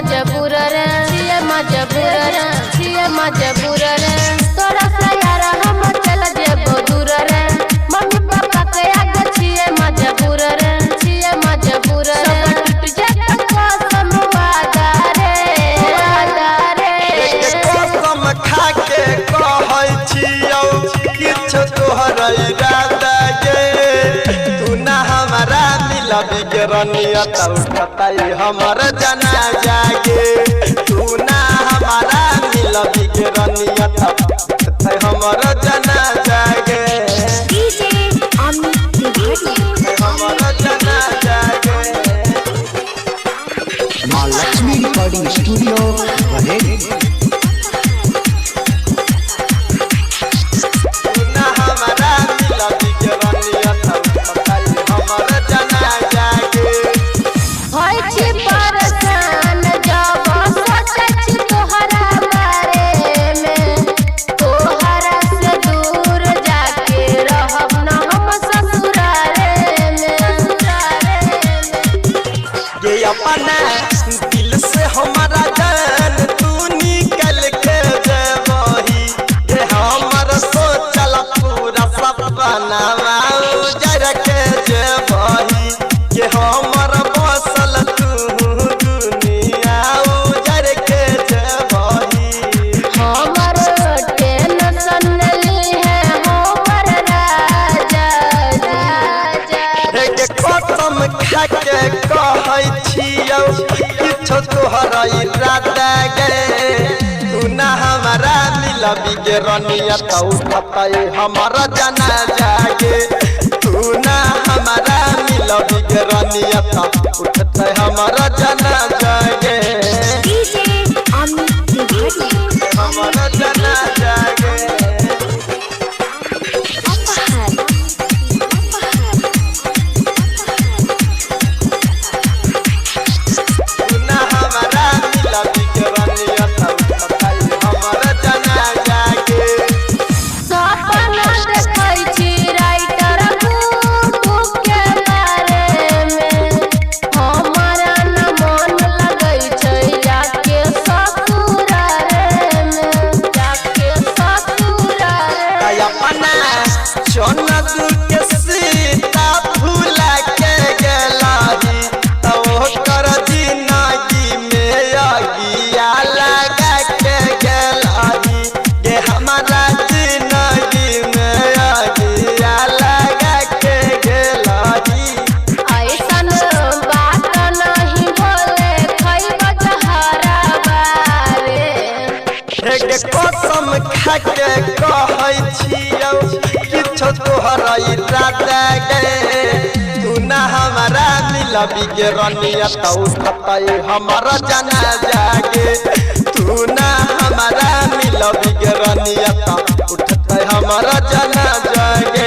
मजबूर रे छिए मजबूर रे तोरा से यार हम चल जेबो दूर रे मम्मी पापा के आगे छिए मजबूर रे टूट जाता कसम वादा रे कसम खा के कहै छियौ किछु तोहर इरादा गे तू ना हमारा मिलबी के रनियत उठतै हमर जनाजा गे तू ना हमारा मिलबी के रनियत उठतै हमर जनाजा गे डीजे अमित तिवारी हमर जनाजा गे मां लक्ष्मी रिकॉर्डिंग स्टूडियो बरेली। अपना दिल से हमारा जान तू निकल के जेबही के हमर सोचल पूरा सपना उजर के जेबही के हमर बसल तू दुनिया उजर के जेबही हमर टेंशन ली है हमर राजा कसम खा के कहै छियौ किछु तोहर इरादा गे तू ना हमारा मिलबी के रनियत उठतै हमर जनाजा गे तू ना हमारा मिलबी के रनियत उठतै हमर जनाजा गे डीजे अमित तिवारी हमर जनाजा गे के सीता भूला के गेलही तो कर जिंदगी में अगिया लगा के गेलही के हमारा जिंदगी में अगिया लगा के गेलही ऐसन बात नहीं बोले खैब जहरा बारे कसम खा के कहै छियौ किछु तोहर इरादा गे तू ना हमारा मिलबी के रनियत उठतै हमर जनाजा गे तू ना हमारा मिलबी के रनियत उठतै हमर जनाजा गे।